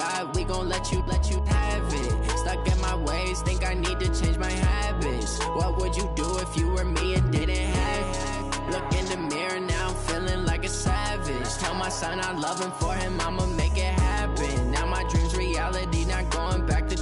got, we gon' let you have it. Stuck in my ways, think I need to change my habits. What would you do if you were me and didn't have it? Look in the mirror now, I'm feeling like a savage. Tell my son I love him, for him I'ma make it happen. Now my dream's reality, not going back to.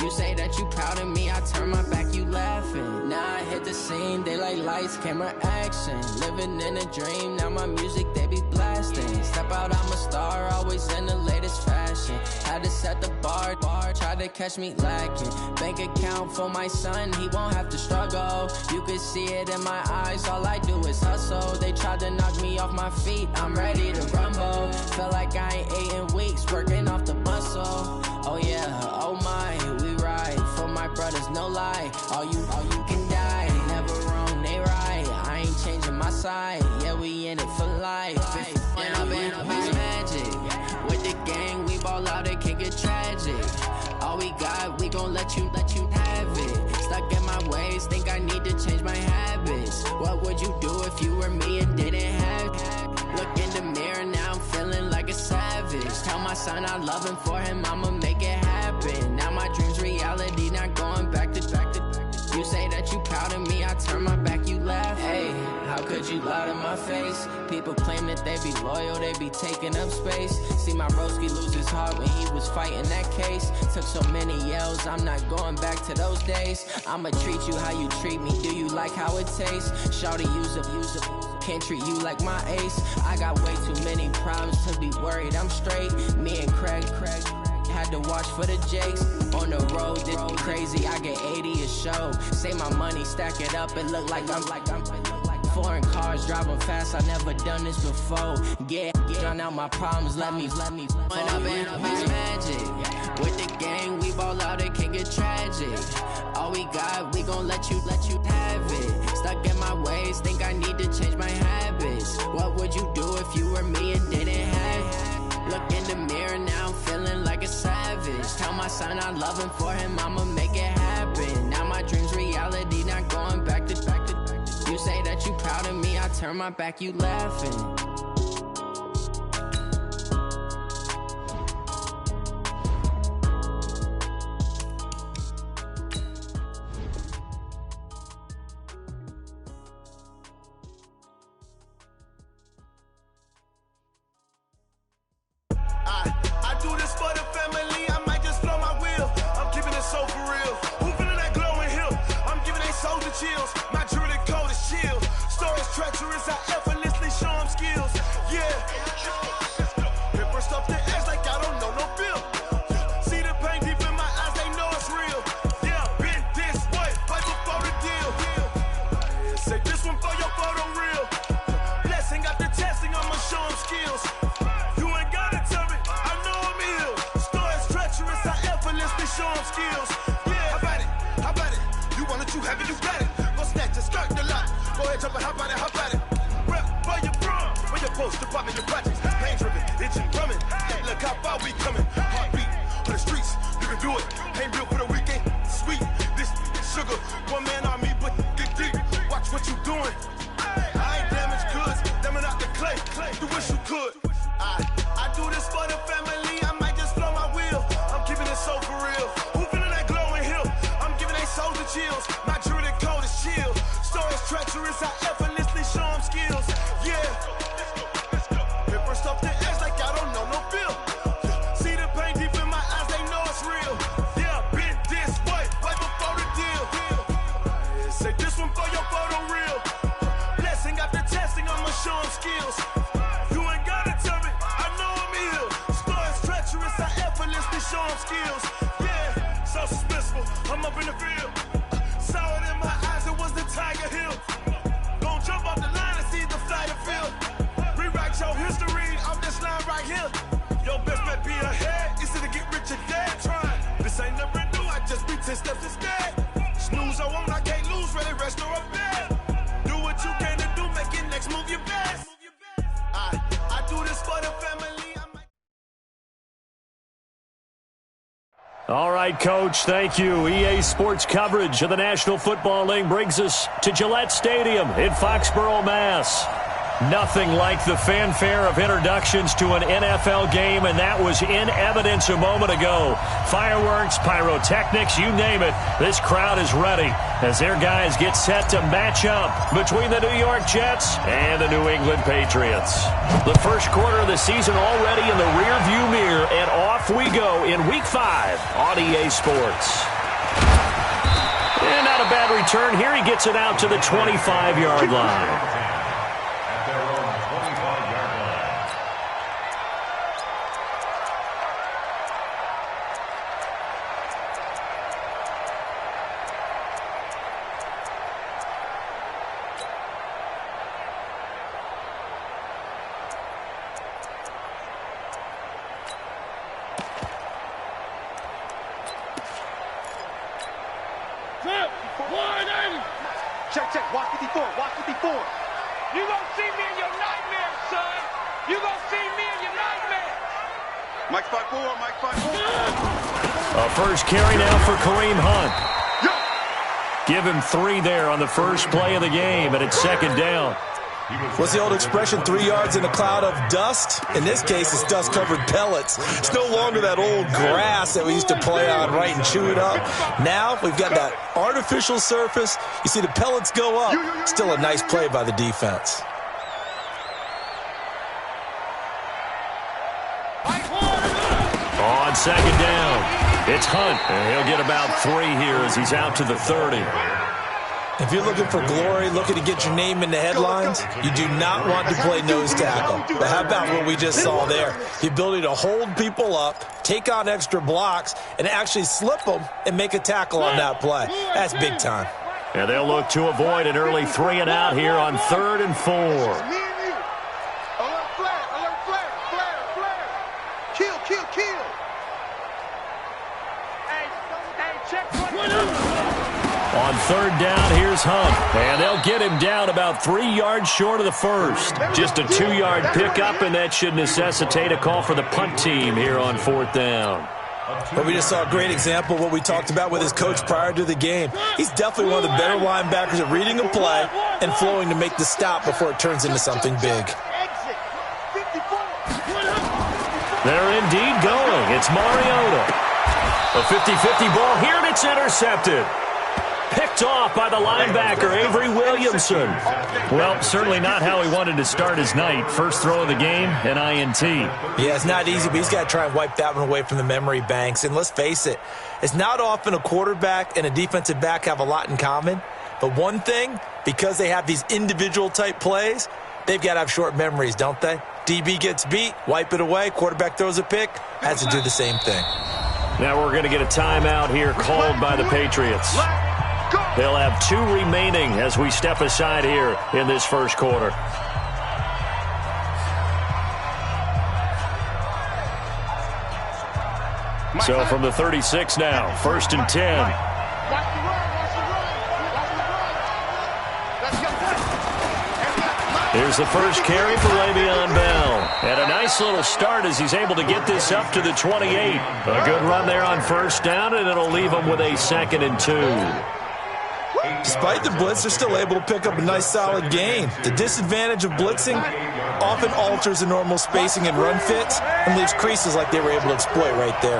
You say that you proud of me, I turn my back, you laughing. Now I hit the scene, they like lights, camera, action. Living in a dream, now my music, they be blasting. Step out, I'm a star, always in the latest fashion. Had to set the bar, try to catch me lacking. Bank account for my son, he won't have to struggle. You can see it in my eyes, all I do is hustle. They tried to knock me off my feet, I'm ready to rumble. Felt like I ain't ate in weeks, working off the muscle. Oh yeah, oh my, we ride for my brothers, no lie. All you can die, never wrong, they right. I ain't changing my side, yeah, we in it for life. And I've been magic with the gang, we ball out, it can get tragic. All we got, we gon' let you have it. Stuck in my ways, think I need to change my habits. What would you do if you were me and didn't have it? Look in the mirror now, I'm feeling like a savage. Tell my son I love him, for him I'ma make it happen. Now my dream's reality, not going back to. You say that you proud of me, I turn my back, you laugh. Hey, how could you lie to my face? People claim that they be loyal, they be taking up space. See my broski lose his heart when he was fighting that case. Took so many yells, I'm not going back to those days. I'ma treat you how you treat me, do you like how it tastes? Shawty, use up, can't treat you like my ace. I got way too many problems to be worried, I'm straight. Me and Craig had to watch for the Jakes. On the road, this crazy, I get 80 a show. Say my money, stack it up, it look like I'm foreign cars, driving fast, I never done this before. Get drown out my problems, let me When I've been magic with the gang, we ball out, it can get tragic. All we got, we gon' let you have it. Stuck in my ways, think I need to change my habits. What would you do if you were me and didn't have it? Look in the mirror now, I'm feeling like a savage. Tell my son I love him, for him I'ma make it happen. Now my dream's reality, not going back to. You say that you proud of me, I turn my back, you laughing. I do this for the family, I might just blow my wheel. I'm keeping it so for real. Who feeling that glowing hill? I'm giving they soldier chills. My jewelry coat is chill. Stories treacherous, I effortlessly show them skills. Yeah. Paper stuff the edge like I don't know no bill. See the pain deep in my eyes, they know it's real. Yeah, been this way, right before the deal. Say this one for your photo reel. Blessing got the testing, I'ma show them skills. You ain't gotta tell me, I know I'm ill. Stories treacherous, I effortlessly show them skills. Yeah, how about it? You want it, you have it, you got it. Go snatch it, skirt the lot. Go ahead, jump it, how about it? Rep for your bro, where your post, department, your projects. Pain driven, itching, drumming. Look how far we coming. Heartbeat for the streets, you can do it. Ain't real for the weekend, sweet. This sugar, one man army, but dig deep. Watch what you doing. I ain't damaged goods, damn it out the clay. You wish you could. I do this for the family, I might just blow my wheel. I'm keeping it so for real. Who feeling that glowing hill? I'm giving they soldier chills. My jewelry coat is chill. Stories treacherous, I effortlessly show them skills. Yeah. Paper stuff the edge like I don't know no bill. See the pain deep in my eyes, they know it's real. Yeah, been this way, right before the deal. Say this one for your photo reel. Blessing got the testing, I'ma show them skills. You ain't gotta tell me, I know I'm ill. Stories treacherous, I effortlessly show them skills. Yeah, so suspenseful, I'm up in the field. Saw it in my eyes, it was the Tiger Hill. Gon' jump off the line and see the flight of field. Rewrite your history off this line right here. Your best bet be ahead, easy to get rich or dead trying. This ain't never new, I just be 10 steps instead. Snooze I won't, I can't lose, ready, rest or a bed. Do what you can to do, make your next move your best. I do this for the family, I might. All right, Coach, thank you. EA Sports coverage of the National Football League brings us to Gillette Stadium in Foxborough, Mass. Nothing like the fanfare of introductions to an NFL game, and that was in evidence a moment ago. Fireworks, pyrotechnics, you name it. This crowd is ready as their guys get set to match up between the New York Jets and the New England Patriots. The first quarter of the season already in the rearview mirror, and off we go in Week 5 on EA Sports. And not a bad return here. He gets it out to the 25-yard line. Check, watch 54, watch 54. You gonna see me in your nightmares, son. You gonna see me in your nightmares. Mike 5-4, Mike 5-4. A first carry now for Kareem Hunt. Give him 3 there on the first play of the game, and it's second down. What's the old expression, 3 yards in a cloud of dust? In this case, it's dust-covered pellets. It's no longer that old grass that we used to play on, right, and chew it up. Now we've got that artificial surface. You see the pellets go up. Still a nice play by the defense. On second down, it's Hunt, and he'll get about 3 here as he's out to the 30. If you're looking for glory, looking to get your name in the headlines, you do not want to play nose tackle. But how about what we just saw there? The ability to hold people up, take on extra blocks, and actually slip them and make a tackle on that play. That's big time. And they'll look to avoid an early 3 and out here on 3rd and 4. Alert flare. Kill. Hey, check one. On 3rd down, here's Hunt. And they'll get him down about 3 yards short of the first. Just a 2-yard pickup, and that should necessitate a call for the punt team here on 4th down. Well, we just saw a great example of what we talked about with his coach prior to the game. He's definitely one of the better linebackers at reading a play and flowing to make the stop before it turns into something big. They're indeed going. It's Mariota. A 50-50 ball here, and it's intercepted. Picked off by the linebacker, Avery Williamson. Well, certainly not how he wanted to start his night. First throw of the game, an INT. Yeah, it's not easy, but he's got to try and wipe that one away from the memory banks. And let's face it, it's not often a quarterback and a defensive back have a lot in common. But one thing, because they have these individual type plays, they've got to have short memories, don't they? DB gets beat, wipe it away, quarterback throws a pick, has to do the same thing. Now we're going to get a timeout here called by the Patriots. They'll have 2 remaining as we step aside here in this first quarter. So from the 36 now, 1st and 10. Here's the first carry for Le'Veon Bell. And a nice little start as he's able to get this up to the 28. A good run there on 1st down, and it'll leave him with a 2nd and 2. Despite the blitz, they're still able to pick up a nice solid gain. The disadvantage of blitzing often alters the normal spacing and run fits and leaves creases like they were able to exploit right there.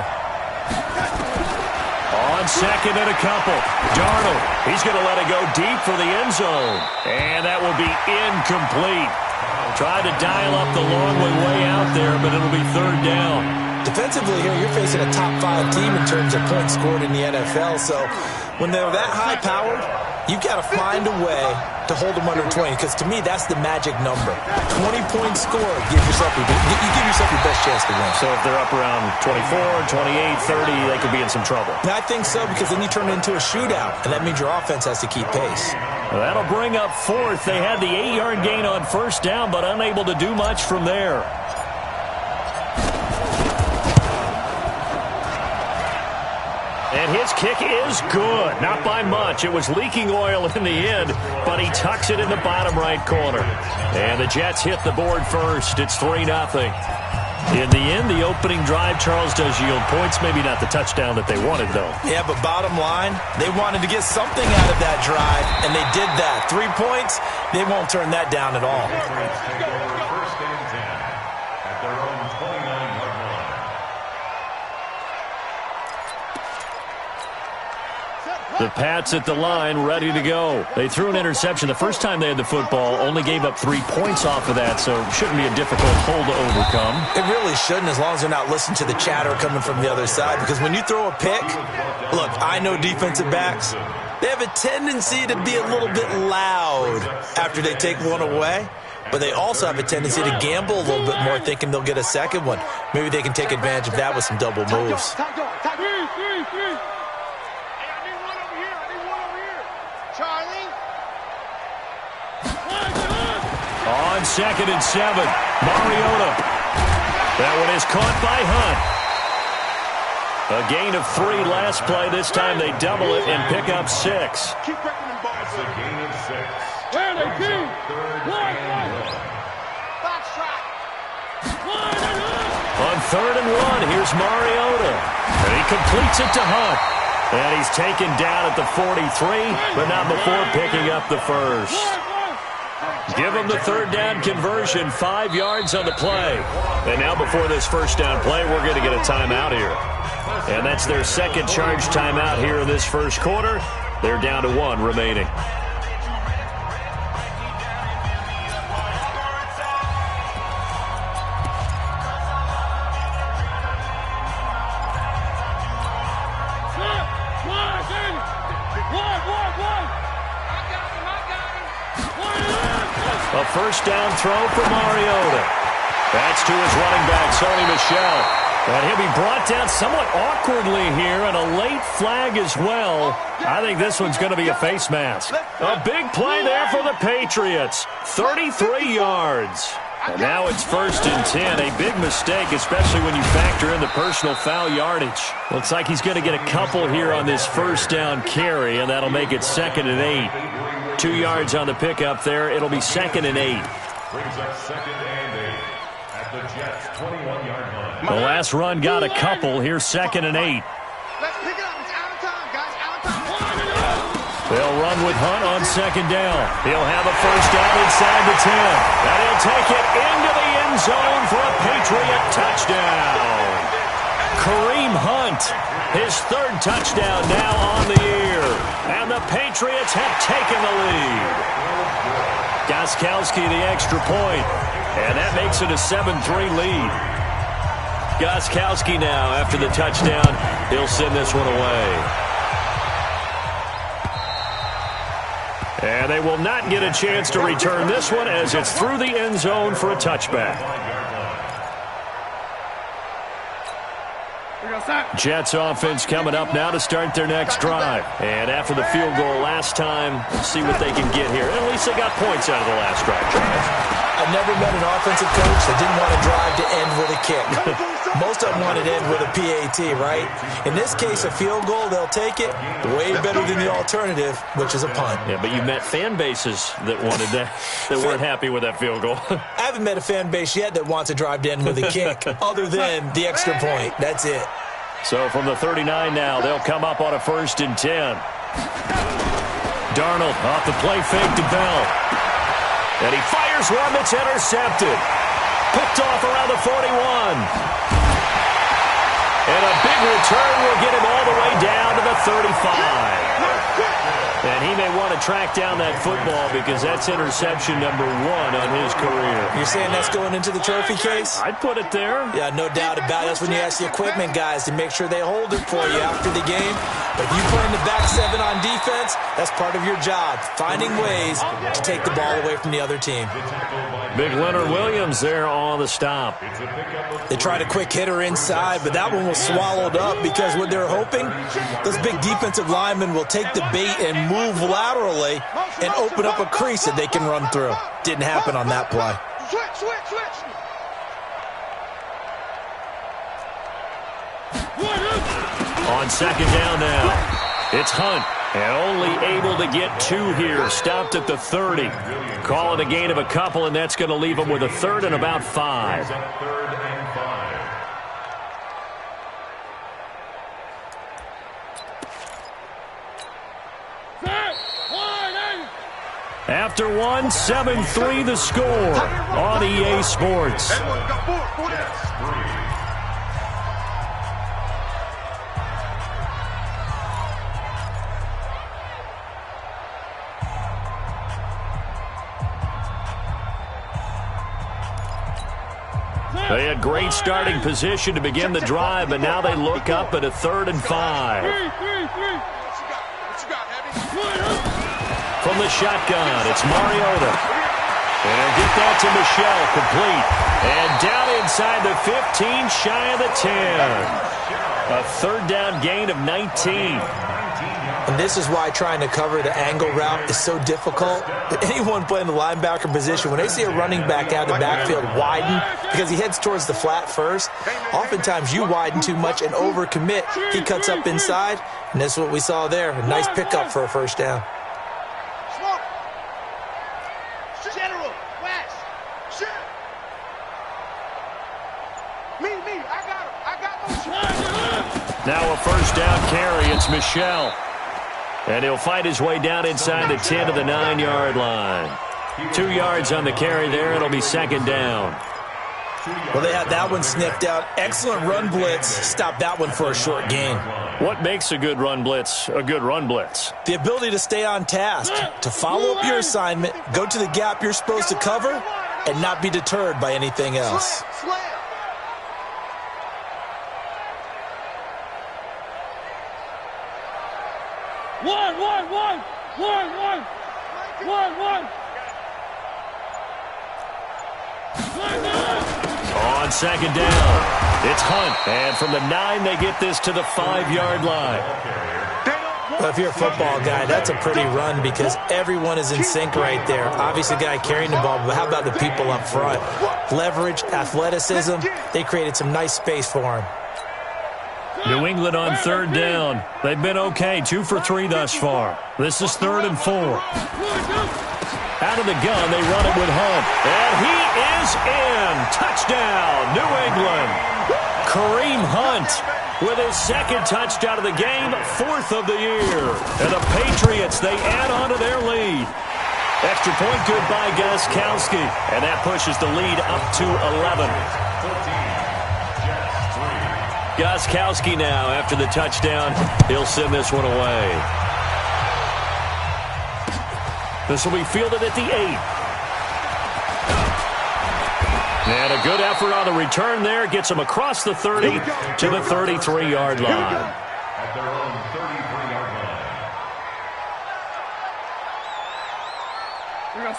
On 2nd and a couple, Darnold, he's going to let it go deep for the end zone. And that will be incomplete. Tried to dial up the long way out there, but it'll be 3rd down. Defensively here, you're facing a top 5 team in terms of points scored in the NFL, so when they're that high-powered, you've got to find a way to hold them under 20, because to me, that's the magic number. 20-point score, you give yourself your best chance to win. So if they're up around 24, 28, 30, they could be in some trouble. I think so, because then you turn it into a shootout, and that means your offense has to keep pace. Well, that'll bring up 4th. They had the 8-yard gain on 1st down, but unable to do much from there. And his kick is good. Not by much. It was leaking oil in the end, but he tucks it in the bottom right corner. And the Jets hit the board first. It's 3-0. In the end, the opening drive, Charles, does yield points. Maybe not the touchdown that they wanted, though. Yeah, but bottom line, they wanted to get something out of that drive, and they did that. 3 points, they won't turn that down at all. First and 10 at their own 29-yard line. The Pats at the line, ready to go. They threw an interception the first time they had the football, only gave up 3 points off of that, so it shouldn't be a difficult hole to overcome. It really shouldn't, as long as they're not listening to the chatter coming from the other side, because when you throw a pick, look, I know defensive backs, they have a tendency to be a little bit loud after they take one away, but they also have a tendency to gamble a little bit more, thinking they'll get a second one. Maybe they can take advantage of that with some double moves. On 2nd and 7, Mariota. That one is caught by Hunt. A gain of 3 last play. This time they double it and pick up 6. Keep breaking them balls. That's a gain of 6. Where they be? On 3rd and 1, here's Mariota. And he completes it to Hunt. And he's taken down at the 43, but not before picking up the first. Give them the 3rd down conversion, 5 yards on the play. And now before this first down play, we're going to get a timeout here. And that's their second charge timeout here in this first quarter. They're down to 1 remaining. A first down throw for Mariota. That's to his running back, Sony Michel. And he'll be brought down somewhat awkwardly here, and a late flag as well. I think this one's going to be a face mask. A big play there for the Patriots. 33 yards. And now it's 1st and 10. A big mistake, especially when you factor in the personal foul yardage. Looks like he's going to get a couple here on this first down carry, and that'll make it 2nd and 8. 2 yards on the pickup there. It'll be 2nd and 8. Brings up 2nd and 8 at the Jets' 21-yard line. The last run got a couple. Here's 2nd and 8. Let's pick it up. It's out of time, guys. Out of time. They'll run with Hunt on 2nd down. He'll have a first down inside the 10. And he'll take it into the end zone for a Patriot touchdown. Kareem Hunt, his 3rd touchdown now on the year. And the Patriots have taken the lead. Gostkowski the extra point. And that makes it a 7-3 lead. Gostkowski now, after the touchdown, he'll send this one away. And they will not get a chance to return this one as it's through the end zone for a touchback. Jets offense coming up now to start their next drive. And after the field goal last time, we'll see what they can get here. At least they got points out of the last drive, Charles. I've never met an offensive coach that didn't want to drive to end with a kick. Most of them wanted to end with a PAT, right? In this case, a field goal, they'll take it. Way better than the alternative, which is a punt. Yeah, but you met fan bases that wanted that, that weren't happy with that field goal. I haven't met a fan base yet that wants to drive to end with a kick, other than the extra point. That's it. So from the 39 now, they'll come up on a 1st and 10. Darnold off the play fake to Bell. And he fires one that's intercepted. Picked off around the 41. And a big return will get him all the way down to the 35. And he may want to track down that football because that's interception number 1 on his career. You're saying that's going into the trophy case? I'd put it there. Yeah, no doubt about it. That's when you ask the equipment guys to make sure they hold it for you after the game. But you playing the back 7 on defense, that's part of your job, finding ways to take the ball away from the other team. Big Leonard Williams there on the stop. They tried a quick hitter inside, but that one was swallowed up because what they're hoping, those big defensive linemen will take the bait and move laterally and open up a crease that they can run through. Didn't happen on that play. Switch. On 2nd down now, it's Hunt. And only able to get 2 here. Stopped at the 30. Call it a gain of a couple, and that's going to leave them with a 3rd and about 5. 3rd and 5. After one, 7-3 the score on EA Sports. They had great starting position to begin the drive, but now they look up at a 3rd and 5. From the shotgun, it's Mariota. And get that to Michelle, complete. And down inside the 15, shy of the 10. A 3rd down gain of 19. And this is why trying to cover the angle route is so difficult. Anyone playing the linebacker position, when they see a running back out of the backfield widen because he heads towards the flat first, oftentimes you widen too much and overcommit. He cuts up inside, and that's what we saw there. A nice pickup for a 1st down. General, West, shit. Me, I got him. Now a 1st down carry, it's Michelle. And he'll fight his way down inside the 10 to the 9-yard line. 2 yards on the carry there. It'll be 2nd down. Well, they had that one sniffed out. Excellent run blitz. Stop that one for a short gain. What makes a good run blitz a good run blitz? The ability to stay on task, to follow up your assignment, go to the gap you're supposed to cover, and not be deterred by anything else. One. On 2nd down, it's Hunt. And from the 9, they get this to the 5-yard line. Well, if you're a football guy, that's a pretty run because everyone is in sync right there. Obviously, the guy carrying the ball, but how about the people up front? Leverage, athleticism, they created some nice space for him. New England on 3rd down. They've been okay, 2 for 3 thus far. This is 3rd and 4. Out of the gun, they run it with Hunt. And he is in. Touchdown, New England. Kareem Hunt with his 2nd touchdown of the game, 4th of the year. And the Patriots, they add on to their lead. Extra point good by Gostkowski. And that pushes the lead up to 11. Gostkowski now, after the touchdown, he'll send this one away. This will be fielded at the 8. And a good effort on the return there. Gets him across the 30 to the 33-yard line. At their own 33-yard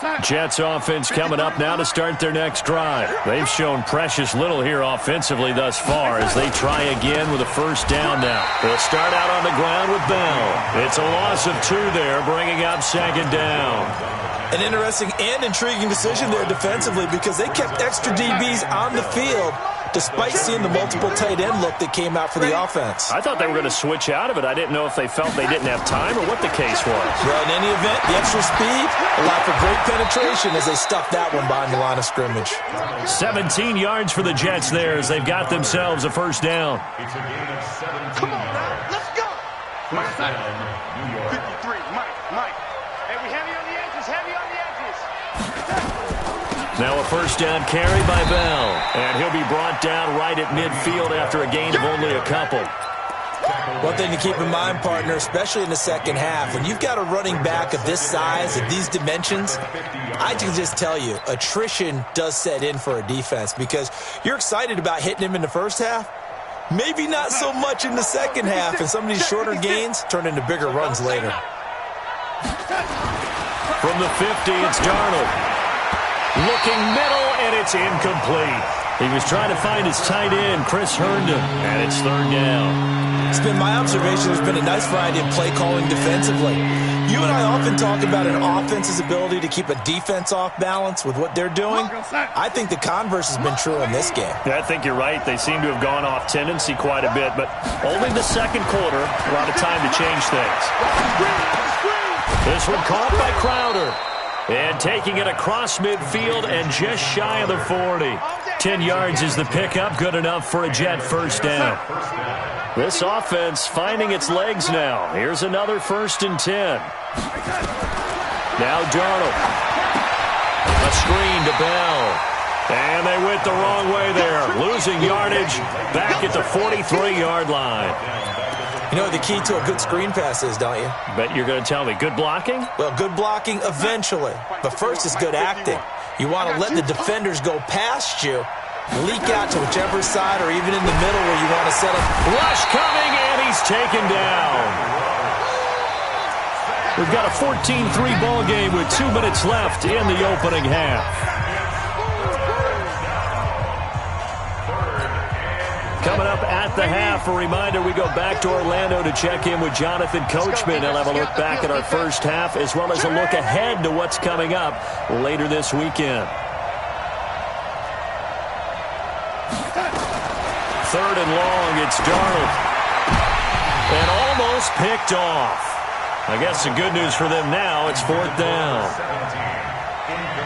line. Jets offense coming up now to start their next drive. They've shown precious little here offensively thus far as they try again with a 1st down now. They'll start out on the ground with Bell. It's a loss of 2 there, bringing up 2nd down. An interesting and intriguing decision there defensively because they kept extra DBs on the field despite seeing the multiple tight end look that came out for the offense. I thought they were going to switch out of it. I didn't know if they felt they didn't have time or what the case was. Well, in any event, the extra speed allowed for great penetration as they stuffed that one behind the line of scrimmage. 17 yards for the Jets there as they've got themselves a 1st down. It's a gain of 17. Come on, now. Let's go. 1st down, New York. 53, Mike. Hey, we heavy on the edges, Now a 1st down carry by Bell. And he'll be brought down right at midfield after a gain of only a couple. One thing to keep in mind, partner, especially in the 2nd half, when you've got a running back of this size, of these dimensions, I can just tell you, attrition does set in for a defense because you're excited about hitting him in the 1st half. Maybe not so much in the 2nd half, and some of these shorter gains turn into bigger runs later. From the 50, it's Darnold. Looking middle, and it's incomplete. He was trying to find his tight end, Chris Herndon, and it's 3rd down. It's been my observation there's been a nice variety of play calling defensively. You and I often talk about an offense's ability to keep a defense off balance with what they're doing. I think the converse has been true in this game. Yeah, I think you're right. They seem to have gone off tendency quite a bit, but only the 2nd quarter, a lot of time to change things. This one caught by Crowder. And taking it across midfield and just shy of the 40. 10 yards is the pickup, good enough for a Jet 1st down. This offense finding its legs now. Here's another 1st and 10. Now Darnold. A screen to Bell. And they went the wrong way there. Losing yardage back at the 43-yard line. You know what the key to a good screen pass is, don't you? Bet you're going to tell me good blocking? Well, good blocking eventually. But first is good acting. You want to let the defenders go past you, leak out to whichever side or even in the middle where you want to set up. Rush coming, and he's taken down. We've got a 14-3 ball game with 2 minutes left in the opening half. Coming up at the half, a reminder, we go back to Orlando to check in with Jonathan Coachman. He'll have a look back at our first half as well as a look ahead to what's coming up later this weekend. 3rd and long, it's Darnold. And almost picked off. I guess the good news for them now, it's 4th down.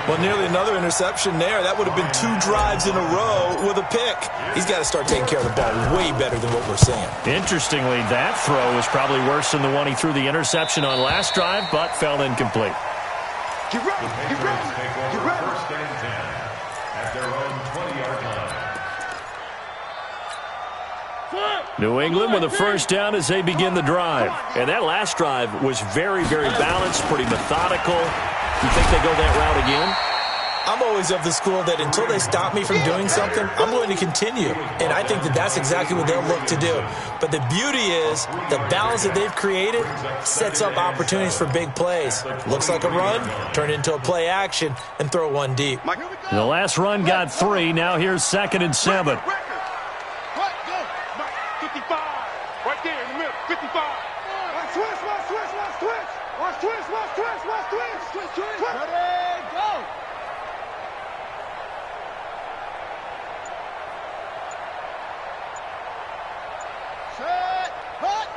Well, nearly another interception there. That would have been 2 drives in a row with a pick. He's got to start taking care of the ball way better than what we're seeing. Interestingly, that throw was probably worse than the one he threw the interception on last drive, but fell incomplete. Get ready, get ready, get ready. 1st and 10 at their own 20-yard line. New England with a first down as they begin the drive. And that last drive was very, very balanced, pretty methodical. You think they go that route again? I'm always of the school that until they stop me from doing something, I'm going to continue. And I think that that's exactly what they'll look to do. But the beauty is the balance that they've created sets up opportunities for big plays. Looks like a run, turn it into a play action, and throw one deep. The last run got 3. Now here's 2nd and 7. Right, go. 55. Right there in the middle. 55. Watch twist, watch twist, watch twist. Watch twist, watch twist, watch twist. Twist, twist. Ready, go. Set, hut.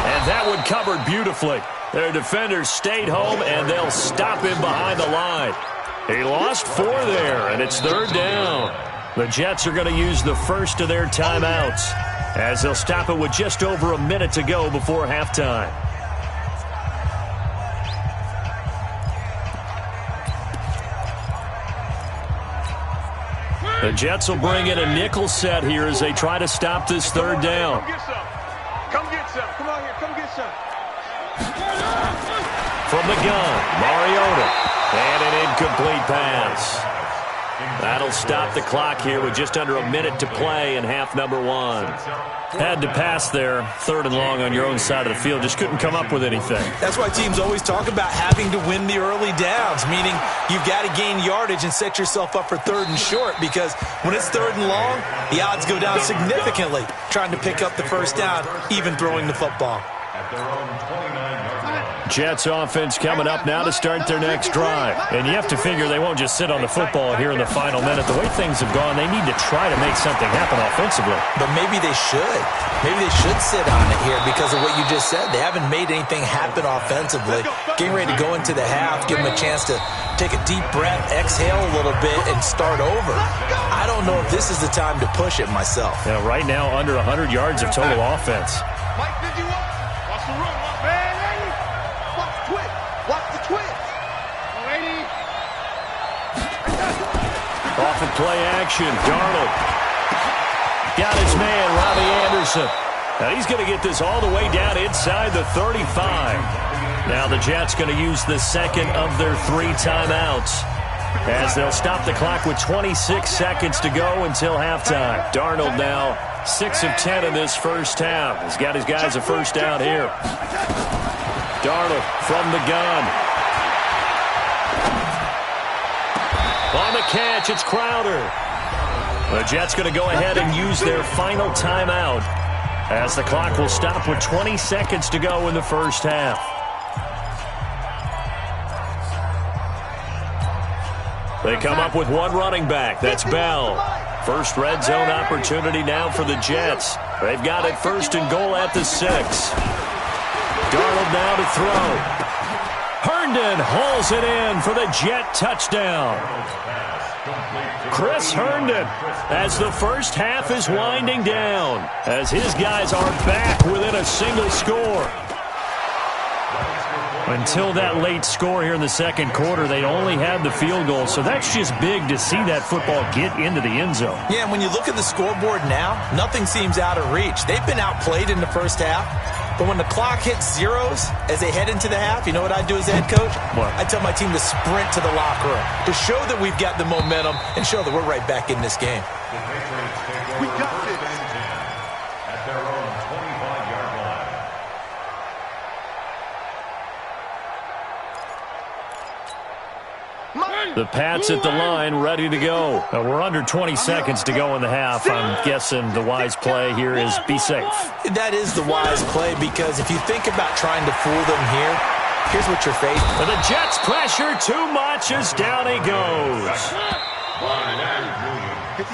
And that one covered beautifully. Their defenders stayed home, and they'll stop him behind the line. He lost 4 there, and it's 3rd down. The Jets are going to use the first of their timeouts as they'll stop it with just over a minute to go before halftime. The Jets will bring in a nickel set here as they try to stop this 3rd down. Come get some. Come get some. Come on here. Come get some. From the gun, Mariota. And an incomplete pass. That'll stop the clock here with just under a minute to play in half number 1. Had to pass there, 3rd and long on your own side of the field. Just couldn't come up with anything. That's why teams always talk about having to win the early downs, meaning you've got to gain yardage and set yourself up for 3rd and short, because when it's 3rd and long, the odds go down significantly trying to pick up the first down, even throwing the football. At their own 29-yard line. Jets offense coming up now to start their next drive. And you have to figure they won't just sit on the football here in the final minute. The way things have gone, they need to try to make something happen offensively. But maybe they should. Maybe they should sit on it here because of what you just said. They haven't made anything happen offensively. Getting ready to go into the half, give them a chance to take a deep breath, exhale a little bit, and start over. I don't know if this is the time to push it myself. Yeah, right now, under 100 yards of total offense. Mike, did you watch? Watch the run, man. Ready? Watch the twist. Watch the twist. Ready? Off of play action, Darnold. Got his man, Robbie Anderson. Now he's going to get this all the way down inside the 35. Now the Jets going to use the second of their 3 timeouts as they'll stop the clock with 26 seconds to go until halftime. Darnold now 6 of 10 in this first half. He's got his guys a first down here. Darnold from the gun. On the catch, it's Crowder. The Jets going to go ahead and use their final timeout as the clock will stop with 20 seconds to go in the first half. They come up with 1 running back. That's Bell. First red zone opportunity now for the Jets. They've got it 1st and goal at the 6. Darnold now to throw. Herndon hauls it in for the Jet touchdown. Chris Herndon as the first half is winding down as his guys are back within a single score. Until that late score here in the second quarter, they only had the field goal, so that's just big to see that football get into the end zone. Yeah, and when you look at the scoreboard now, nothing seems out of reach. They've been outplayed in the first half, but when the clock hits zeros as they head into the half, you know what I do as a head coach? What? I tell my team to sprint to the locker room to show that we've got the momentum and show that we're right back in this game. We got this. At their own 25-yard line. The Pats at the line, ready to go. We're under 20 seconds to go in the half. I'm guessing the wise play here is be safe. That is the wise play, because if you think about trying to fool them here, here's what you're facing. And the Jets pressure too much as down he goes.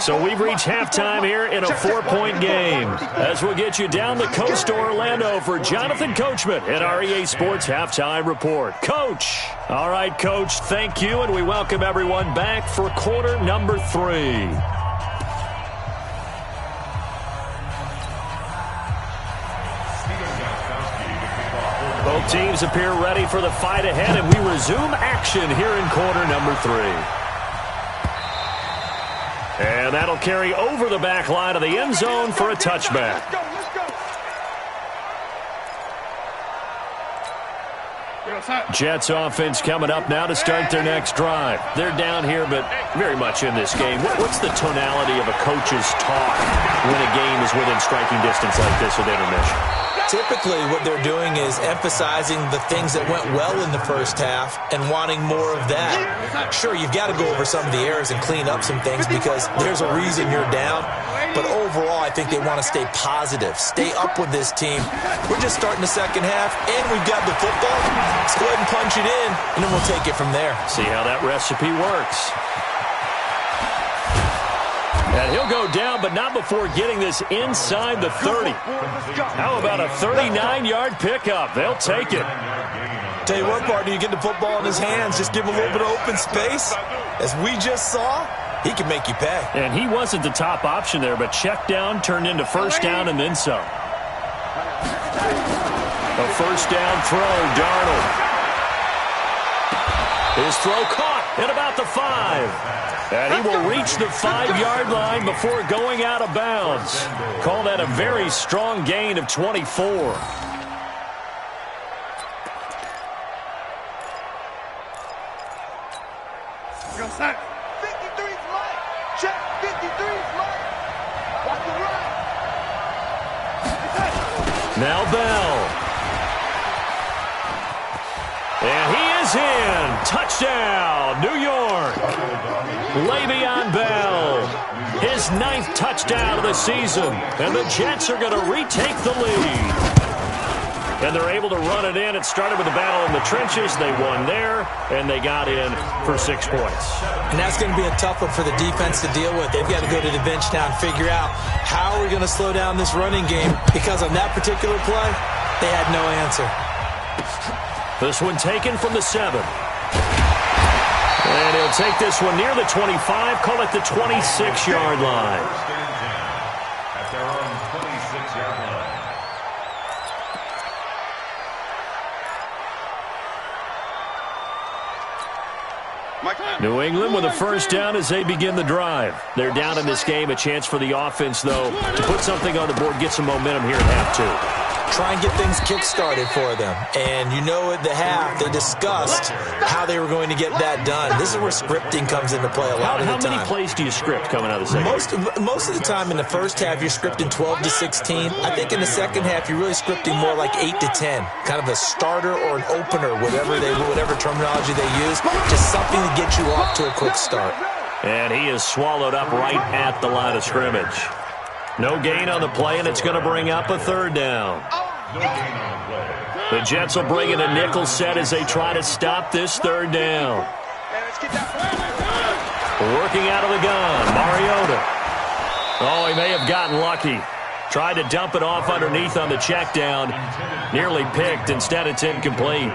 So we've reached halftime here in a 4-point game. As we'll get you down the coast to Orlando for Jonathan Coachman at our EA Sports Halftime Report. Coach. All right, Coach, thank you, and we welcome everyone back for quarter number 3. Both teams appear ready for the fight ahead, and we resume action here in quarter number 3. And that'll carry over the back line of the end zone for a touchback. Jets offense coming up now to start their next drive. They're down here, but very much in this game. What's the tonality of a coach's talk when a game is within striking distance like this with intermission? Typically, what they're doing is emphasizing the things that went well in the first half and wanting more of that. Sure, you've got to go over some of the errors and clean up some things because there's a reason you're down. But overall, I think they want to stay positive, stay up with this team. We're just starting the second half, and we've got the football. Let's go ahead and punch it in, and then we'll take it from there. See how that recipe works. And he'll go down, but not before getting this inside the 30. How about a 39-yard pickup? They'll take it. Tell you what, partner, you get the football in his hands, just give him a little bit of open space. As we just saw, he can make you pay. And he wasn't the top option there, but check down turned into first down and then some. A first down throw, Darnold. His throw caught at about the 5. And he will reach the 5-yard line before going out of bounds. Call that a very strong gain of 24. Now Bell. And he is in. Touchdown, New York. Le'Veon Bell. His 9th touchdown of the season. And the Jets are going to retake the lead. And they're able to run it in. It started with a battle in the trenches. They won there, and they got in for 6 points. And that's going to be a tough one for the defense to deal with. They've got to go to the bench now and figure out how are we going to slow down this running game, because on that particular play, they had no answer. This one taken from the 7. And he'll take this one near the 25, call it the 26-yard line. At their own 26-yard line. New England with a first down as they begin the drive. They're down in this game. A chance for the offense, though, to put something on the board, get some momentum here at half 2. Try and get things kick-started for them. And you know at the half, they discussed how they were going to get that done. This is where scripting comes into play a lot of the time. How many plays do you script coming out of the second? Most of the time in the first half, you're scripting 12 to 16. I think in the second half, you're really scripting more like 8 to 10. Kind of a starter or an opener, whatever terminology they use. Just something to get you off to a quick start. And he is swallowed up right at the line of scrimmage. No gain on the play, and it's going to bring up a third down. The Jets will bring in a nickel set as they try to stop this third down. Working out of the gun, Mariota. Oh, he may have gotten lucky. Tried to dump it off underneath on the check down. Nearly picked. Instead, it's incomplete.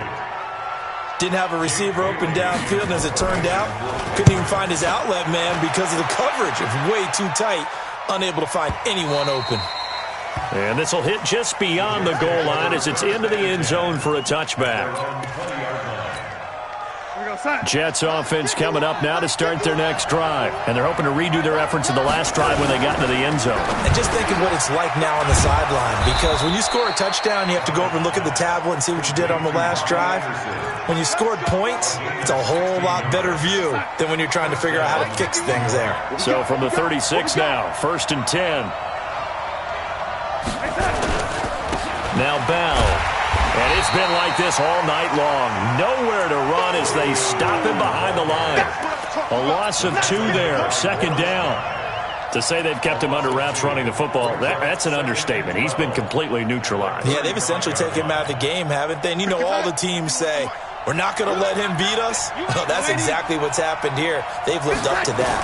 Didn't have a receiver open downfield, and as it turned out, couldn't even find his outlet man because of the coverage. It was way too tight. Unable to find anyone open. And this will hit just beyond the goal line as it's into the end zone for a touchback. Jets offense coming up now to start their next drive. And they're hoping to redo their efforts in the last drive when they got into the end zone. And just think of what it's like now on the sideline, because when you score a touchdown, you have to go over and look at the tablet and see what you did on the last drive. When you scored points, it's a whole lot better view than when you're trying to figure out how to fix things there. So from the 36 now, 1st and 10. Now Bell. And it's been like this all night long. Nowhere to run as they stop him behind the line. A loss of 2 there, 2nd down. To say they've kept him under wraps running the football, that's an understatement. He's been completely neutralized. Yeah, they've essentially taken him out of the game, haven't they? And you know all the teams say, we're not going to let him beat us. Well, that's exactly what's happened here. They've lived up to that.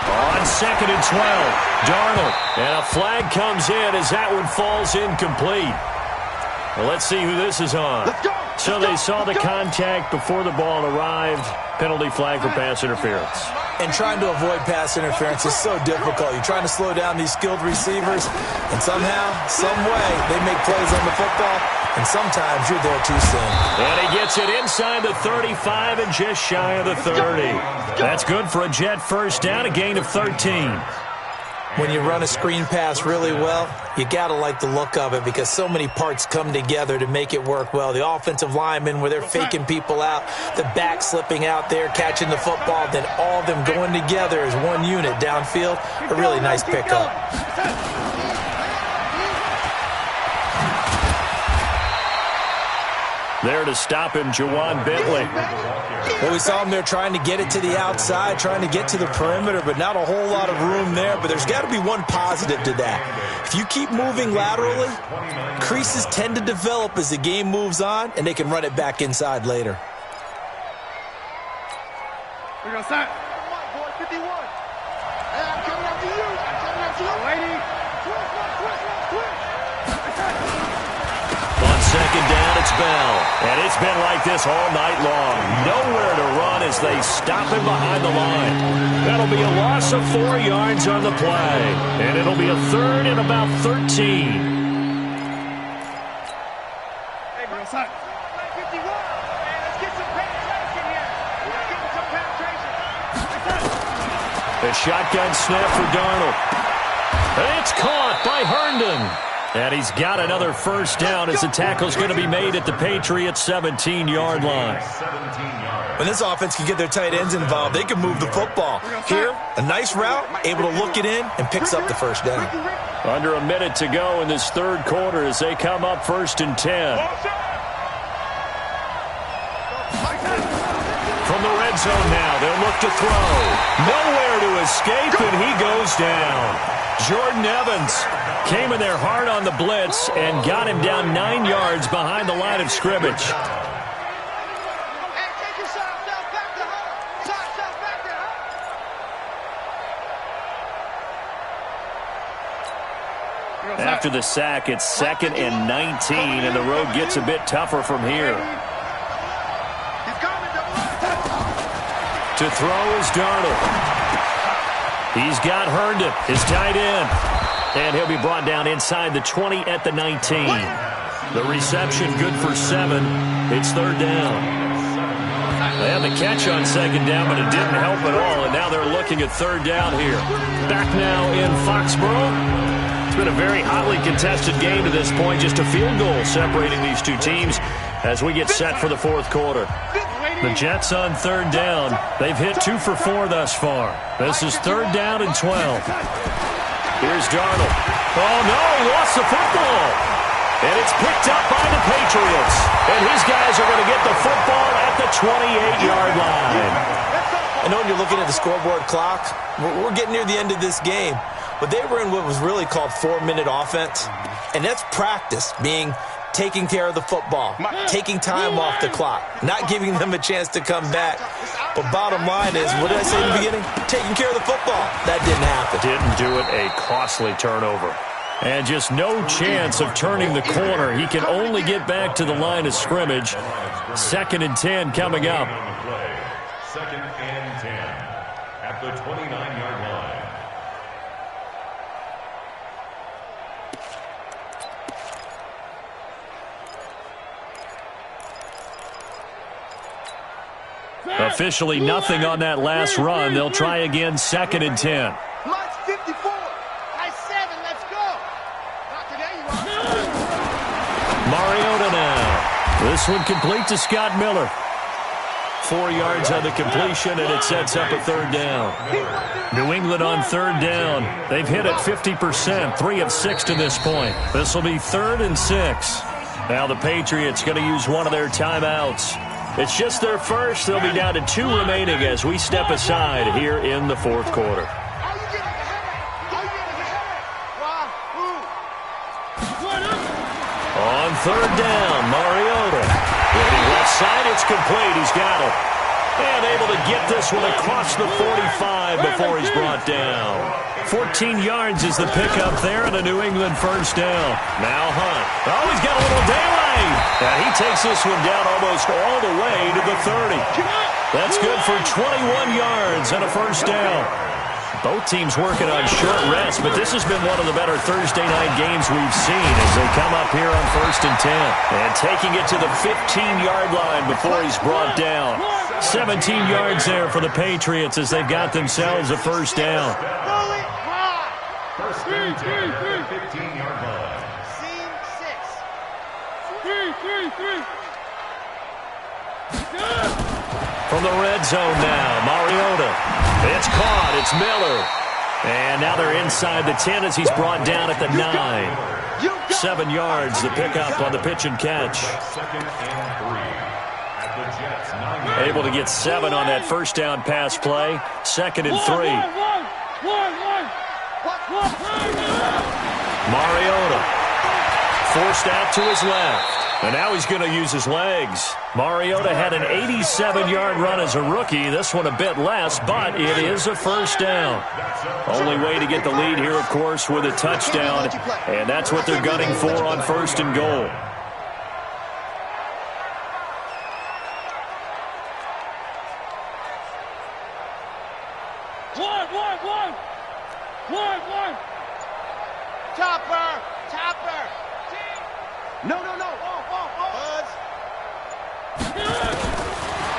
On 2nd and 12, Darnold. And a flag comes in as that one falls incomplete. Well, let's see who this is on. So they saw the contact before the ball arrived. Penalty flag for pass interference. And trying to avoid pass interference is so difficult. You're trying to slow down these skilled receivers, and somehow, some way, they make plays on the football, and sometimes you're there too soon. And he gets it inside the 35 and just shy of the 30. That's good for a Jet first down, a gain of 13. When you run a screen pass really well, you got to like the look of it because so many parts come together to make it work well. The offensive linemen, where they're faking people out, the back slipping out there, catching the football, then all of them going together as one unit downfield. A really nice pickup. There to stop him, Juwan Bentley. Well, we saw him there trying to get it to the outside, trying to get to the perimeter, but not a whole lot of room there. But there's got to be one positive to that. If you keep moving laterally, creases tend to develop as the game moves on, and they can run it back inside later. We're going to start. 51. And I'm coming up to you. I'm coming up to you. Lady. On 2nd down, it's Bell. And it's been like this all night long. Nowhere to run as they stop him behind the line. That'll be a loss of 4 yards on the play. And it'll be a 3rd and about 13. Hey, bro, son. 51. Man, let's get some penetration here. Let's get some penetration. A shotgun snap for Darnold. And it's caught by Herndon. And he's got another first down as the tackle's going to be made at the Patriots' 17-yard line. When this offense can get their tight ends involved, they can move the football. Here, a nice route, able to look it in, and picks up the first down. Under a minute to go in this 3rd quarter as they come up 1st and 10. From the red zone now, they'll look to throw. Nowhere to escape, and he goes down. Jordan Evans came in there hard on the blitz and got him down 9 yards behind the line of scrimmage. After the sack, it's 2nd and 19, and the road gets a bit tougher from here. To throw is Darnold. He's got Herndon, his tight end. And he'll be brought down inside the 20 at the 19. The reception good for 7. It's 3rd down. They had the catch on 2nd down, but it didn't help at all. And now they're looking at 3rd down here. Back now in Foxborough. It's been a very hotly contested game to this point. Just a field goal separating these two teams as we get set for the 4th quarter. The Jets on 3rd down. They've hit 2 for 4 thus far. This is 3rd down and 12. Here's Darnold. Oh, no, he lost the football. And it's picked up by the Patriots. And his guys are going to get the football at the 28-yard line. I know when you're looking at the scoreboard clock, we're getting near the end of this game. But they were in what was really called 4-minute offense. And that's practice, being taking care of the football, taking time off the clock, not giving them a chance to come back. But bottom line is, what did I say in the beginning? Taking care of the football. That didn't happen. Didn't do it. A costly turnover. And just no chance of turning the corner. He can only get back to the line of scrimmage. 2nd and 10 coming up. 2nd and 10 at the 29-yard line. officially nothing on that last run. They'll try again, 2nd and 10. Mine's 54. I 7. Let's go. Not today, you are. Mariota now. This one complete to Scott Miller. 4 yards on the completion, and it sets up a 3rd down. New England on 3rd down. They've hit it 50%, 3 of 6 to this point. This will be 3rd and 6. Now the Patriots going to use one of their timeouts. It's just their first. They'll be down to 2 remaining as we step aside here in the 4th quarter. On 3rd down, Mariota. Looking left side, it's complete. He's got it. And able to get this one across the 45 before he's brought down. 14 yards is the pickup there and a New England 1st down. Now Hunt. Oh, he's got a little daylight. And he takes this one down almost all the way to the 30. That's good for 21 yards and a 1st down. Both teams working on short rest, but this has been one of the better Thursday night games we've seen as they come up here on 1st and 10. And taking it to the 15-yard line before he's brought down. 17 yards there for the Patriots as they've got themselves a 1st down. First and 10 at the 15-yard line. Scene 6. From the red zone now, Mariota. It's caught. It's Miller. And now they're inside the 10 as he's brought down at the 9. 7 yards, the pickup on the pitch and catch. 2nd and 3 at the Jets' 9. Able to get 7 on that 1st down pass play. 2nd and 3. Mariota forced out to his left. And now he's going to use his legs. Mariota had an 87-yard run as a rookie. This one a bit less, but it is a 1st down. Only way to get the lead here, of course, with a touchdown. And that's what they're gunning for on 1st and goal. One. Topper. No. Buzz.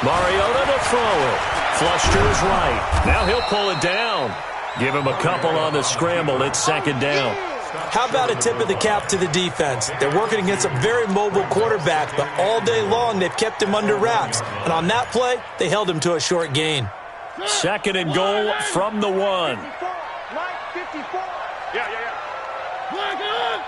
Mariota to throw it. Flush to his right. Now he'll pull it down. Give him a couple on the scramble. It's 2nd down. How about a tip of the cap to the defense? They're working against a very mobile quarterback, but all day long they've kept him under wraps. And on that play, they held him to a short gain. 2nd and goal from the 1. Right, 54. Yeah. Right there.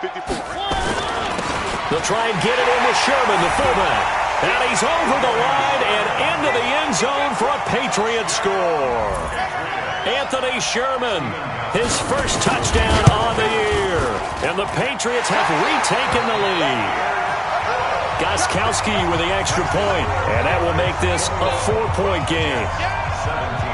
54, right? They'll try and get it in with Sherman, the fullback. And he's over the line and into the end zone for a Patriots score. Anthony Sherman, his first touchdown on the year. And the Patriots have retaken the lead. Gostkowski with the extra point. And that will make this a 4-point game. 17.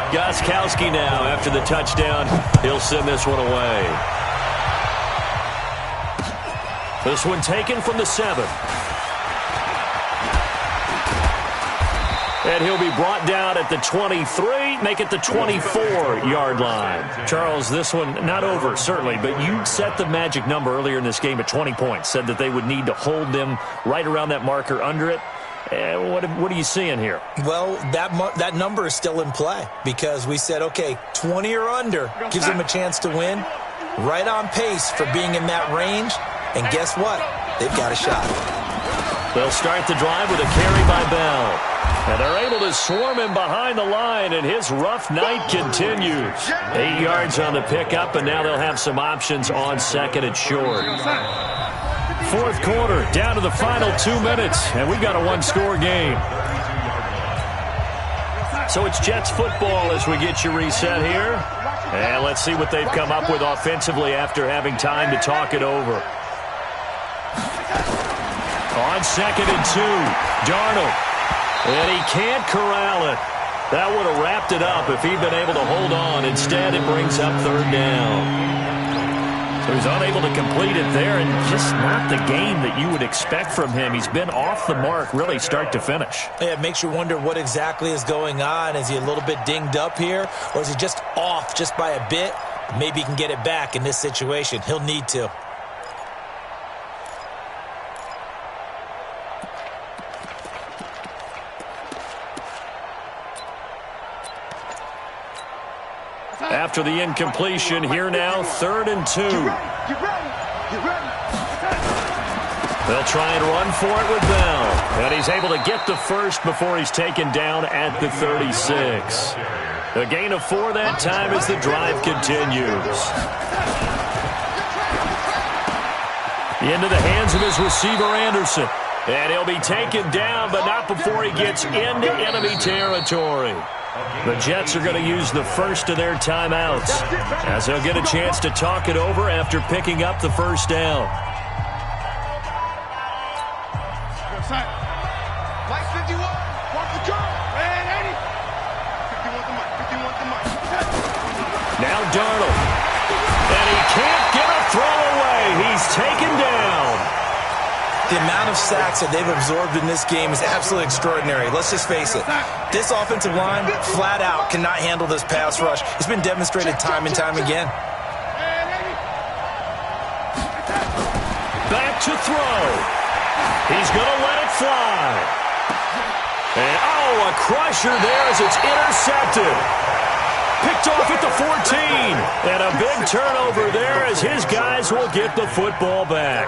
Gostkowski now, after the touchdown, he'll send this one away. This one taken from the 7. And he'll be brought down at the 23, make it the 24-yard line. Charles, this one not over, certainly, but you set the magic number earlier in this game at 20 points, said that they would need to hold them right around that marker under it. What are you seeing here? Well, that number is still in play because we said, okay, 20 or under gives them a chance to win. Right on pace for being in that range. And guess what? They've got a shot. They'll start the drive with a carry by Bell. And they're able to swarm him behind the line, and his rough night continues. 8 yards on the pickup, and now they'll have some options on 2nd and short. 4th quarter, down to the final 2 minutes, and we've got a 1-score game. So it's Jets football as we get you reset here. And let's see what they've come up with offensively after having time to talk it over. On 2nd and 2, Darnold. And he can't corral it. That would have wrapped it up if he'd been able to hold on. Instead, it brings up 3rd down. So he's unable to complete it there, and just not the game that you would expect from him. He's been off the mark really start to finish. Yeah, it makes you wonder what exactly is going on. Is he a little bit dinged up here, or is he just off just by a bit? Maybe he can get it back in this situation. He'll need to. After the incompletion, here now, 3rd and 2. Get ready. They'll try and run for it with Bell. And he's able to get the first before he's taken down at the 36. A gain of 4 that time as the drive continues. Into the hands of his receiver, Anderson. And he'll be taken down, but not before he gets into enemy territory. The Jets are going to use the first of their timeouts, as they'll get a chance to talk it over after picking up the first down. Mike 51, walk the curve, and 80. 51 to Mike. Now Darnold. And he can't get a throw away. He's taken down. The amount of sacks that they've absorbed in this game is absolutely extraordinary. Let's just face it. This offensive line, flat out, cannot handle this pass rush. It's been demonstrated time and time again. Back to throw. He's going to let it fly. And, a crusher there as it's intercepted. Picked off at the 14. And a big turnover there as his guys will get the football back.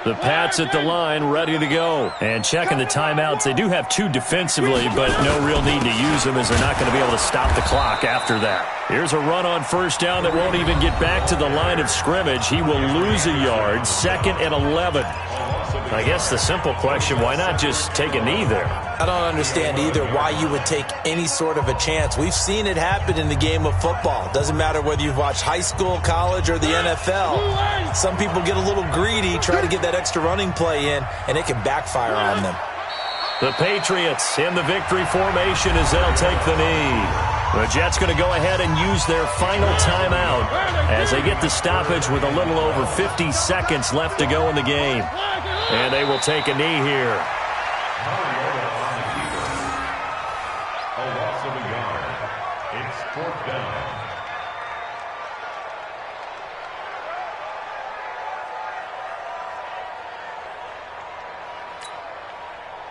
The Pats at the line, ready to go. And checking the timeouts. They do have 2 defensively, but no real need to use them as they're not going to be able to stop the clock after that. Here's a run on first down that won't even get back to the line of scrimmage. He will lose a yard, 2nd and 11. I guess the simple question, why not just take a knee there? I don't understand either why you would take any sort of a chance. We've seen it happen in the game of football. Doesn't matter whether you've watched high school, college, or the NFL. Some people get a little greedy, try to get that extra running play in, and it can backfire on them. The Patriots in the victory formation as they'll take the knee. The Jets going to go ahead and use their final timeout as they get the stoppage with a little over 50 seconds left to go in the game. And they will take a knee here. A loss of a yard. It's 4th down.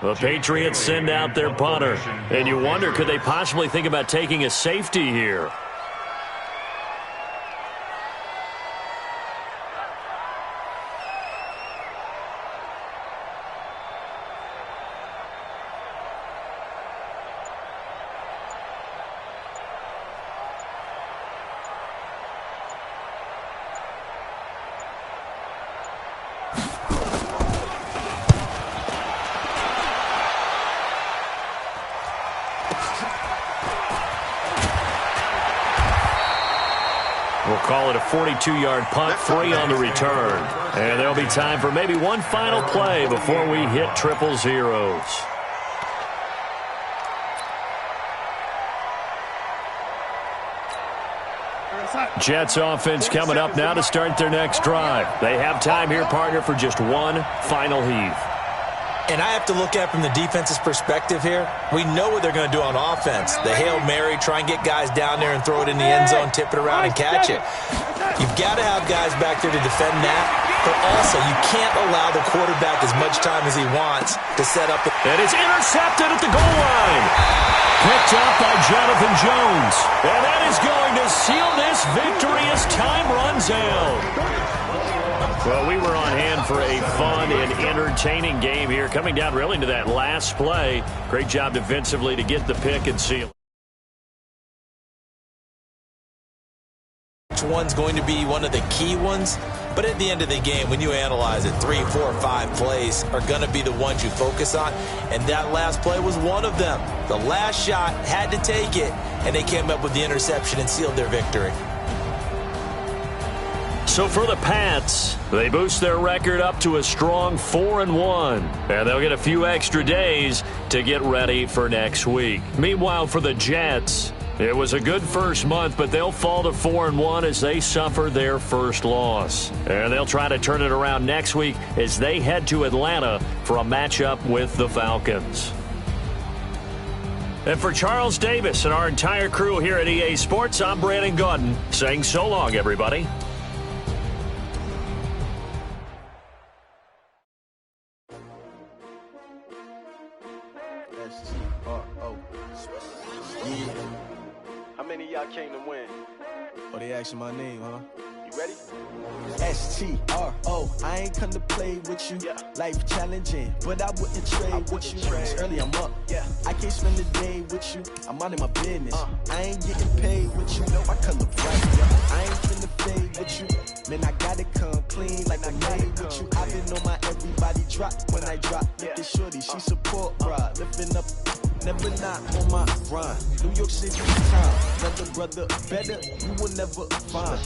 The Patriots send out their punter. And you wonder, could they possibly think about taking a safety here? We'll call it a 42-yard punt, 3 on the return. And there'll be time for maybe one final play before we hit 000. Jets offense coming up now to start their next drive. They have time here, partner, for just one final heave. And I have to look at it from the defense's perspective here. We know what they're going to do on offense. The Hail Mary, try and get guys down there and throw it in the end zone, tip it around and catch it. You've got to have guys back there to defend that. But also, you can't allow the quarterback as much time as he wants to set up. And it's intercepted at the goal line. Picked up by Jonathan Jones. And that is going to seal this victory as time runs out. Well, we were on hand for a fun and entertaining game here. Coming down really to that last play. Great job defensively to get the pick and seal. Which one's going to be one of the key ones? But at the end of the game, when you analyze it, 3, 4, 5 plays are going to be the ones you focus on. And that last play was one of them. The last shot had to take it, and they came up with the interception and sealed their victory. So for the Pats, they boost their record up to a strong 4-1. And they'll get a few extra days to get ready for next week. Meanwhile, for the Jets, it was a good first month, but they'll fall to 4-1 as they suffer their first loss. And they'll try to turn it around next week as they head to Atlanta for a matchup with the Falcons. And for Charles Davis and our entire crew here at EA Sports, I'm Brandon Gaudin saying so long, everybody. S-T-R-O. Yeah. How many of y'all came to win? Oh, they asking my name, huh? You ready? S-T-R-O. I ain't come to play with you. Yeah. Life challenging, but I wouldn't trade with you. It's early, I'm up. Yeah. I can't spend the day with you. I'm minding my business. I ain't getting paid with you. No, I come to bright. I ain't finna fade with you. Man, I gotta come clean like I made with you. I've been on my everybody drop when I drop. Look at shorty, she support, bruh. Lifting up, never not on my grind. New York City time. Another brother better, you will never find.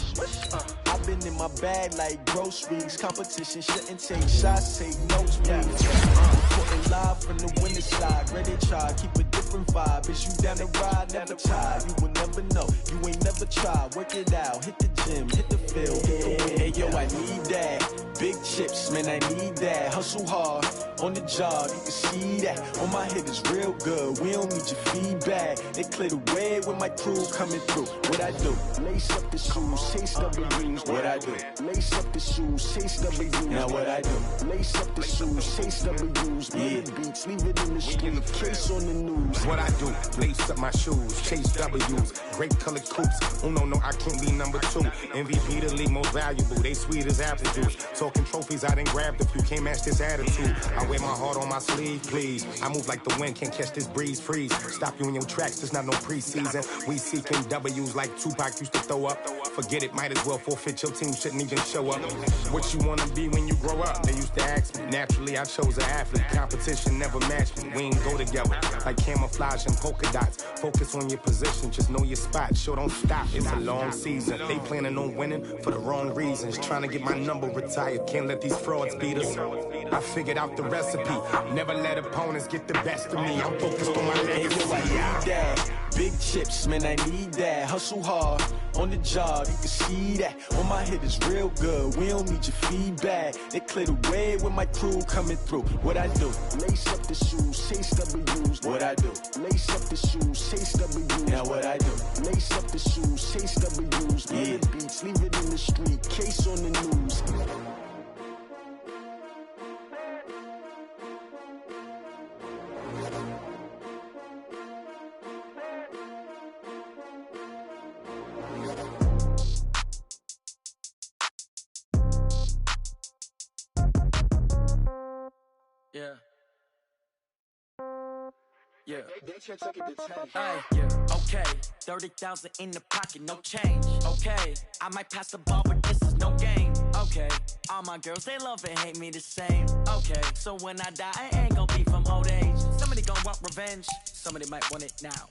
I've been in my bag like groceries. Competition shouldn't take shots, take notes, please. Reporting live from the winter side. Ready to try, keep a different vibe. Is you down the ride, never tired. You will never know, you ain't never tried. Work it out, hit the gym, hit the field, hit the wind. Hey yo, I need that. Big chips, man, I need that. Hustle hard, on the job, you can see that. On my head is real good, we don't need your feedback. They clear the way with my crew coming through. What I do? Lace up the shoes, chase W's. What I do? Lace up the shoes, chase W's. Now what I do? Lace up the shoes, chase W's. Yeah. Beats, leave it in the street, case on the news. What I do? Lace up my shoes, chase W's. Great colored coops. Oh no, I can't be number 2. MVP the league most valuable. They sweet as apple juice. Talking trophies, I didn't grab the few. Can't match this attitude. I wear my heart on my sleeve, please. I move like the wind, can't catch this breeze, freeze. Stop you in your tracks, there's not no preseason. We seeking W's like Tupac used to throw up. Forget it, might as well forfeit. Your team shouldn't even show up. What you wanna be when you grow up? They used to ask me. Naturally, I chose an athlete. Competition never matched me. We ain't go together like camouflage and polka dots. Focus on your position, just know your spot. Sure, don't stop. It's a long season. They planning on winning for the wrong reasons. Trying to get my number retired. Can't let these frauds beat us. I figured out the recipe. Never let opponents get the best of me. I'm focused on my legacy. I need that. Big chips, man, I need that. Hustle hard, on the job, you can see that. On my head is real good, we don't need your feedback. They clear the way with my crew coming through. What I do? Lace up the shoes, chase W's. What I do? Lace up the shoes, chase W's. Now what I do? Lace up the shoes, chase W's. Yeah. Beats, leave it in the street, case on the news. Yeah. Yeah. They check it to 10. Hey, yeah. Okay. 30,000 in the pocket, no change. Okay. I might pass the ball, but this is no game. Okay. All my girls, they love and hate me the same. Okay. So when I die, I ain't gonna be from old age. Somebody gonna want revenge. Somebody might want it now.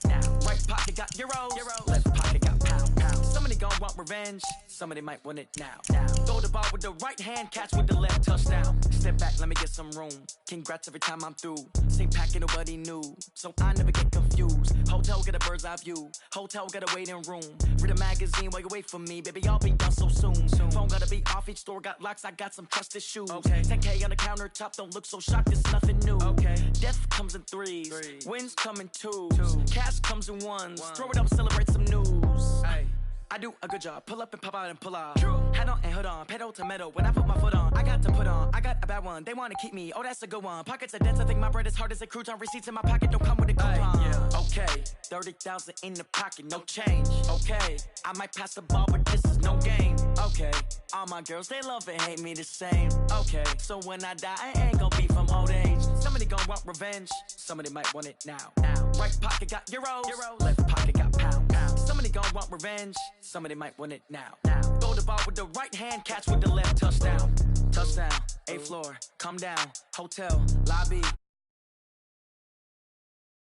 Right pocket got euros. Left pocket got pound. Somebody gon' want revenge. Somebody might want it now. Throw the ball with the right hand, catch with the left, touchdown. Step back, let me get some room. Congrats every time I'm through. Same packet, nobody knew, so I never get confused. Hotel get a bird's eye view. Hotel get a waiting room. Read a magazine while you wait for me, baby. I'll be done so soon. Phone gotta be off. Each store got locks. I got some trusted shoes. Okay. 10K on the countertop. Don't look so shocked. It's nothing new. Okay. Death comes in threes. Wins come in twos. Cash comes in ones. Throw it up, celebrate some news. Hey. I do a good job, pull up and pop out and pull out. Hat on and hood on, pedal to metal. When I put my foot on, I got to put on. I got a bad one, they wanna keep me. Oh, that's a good one. Pockets are dense, I think my bread is hard as a crouton. Receipts in my pocket don't come with a coupon. Yeah. Okay, 30,000 in the pocket, no change. Okay, I might pass the ball, but this is no game. Okay, all my girls, they love and hate me the same. Okay, so when I die, I ain't gonna be from old age. Somebody gon' want revenge, somebody might want it now. Right pocket got euros, left pocket got pound. Somebody gon' want revenge, somebody might want it now. Throw the ball with the right hand, catch with the left, touchdown. Touchdown, 8th floor, come down, hotel, lobby.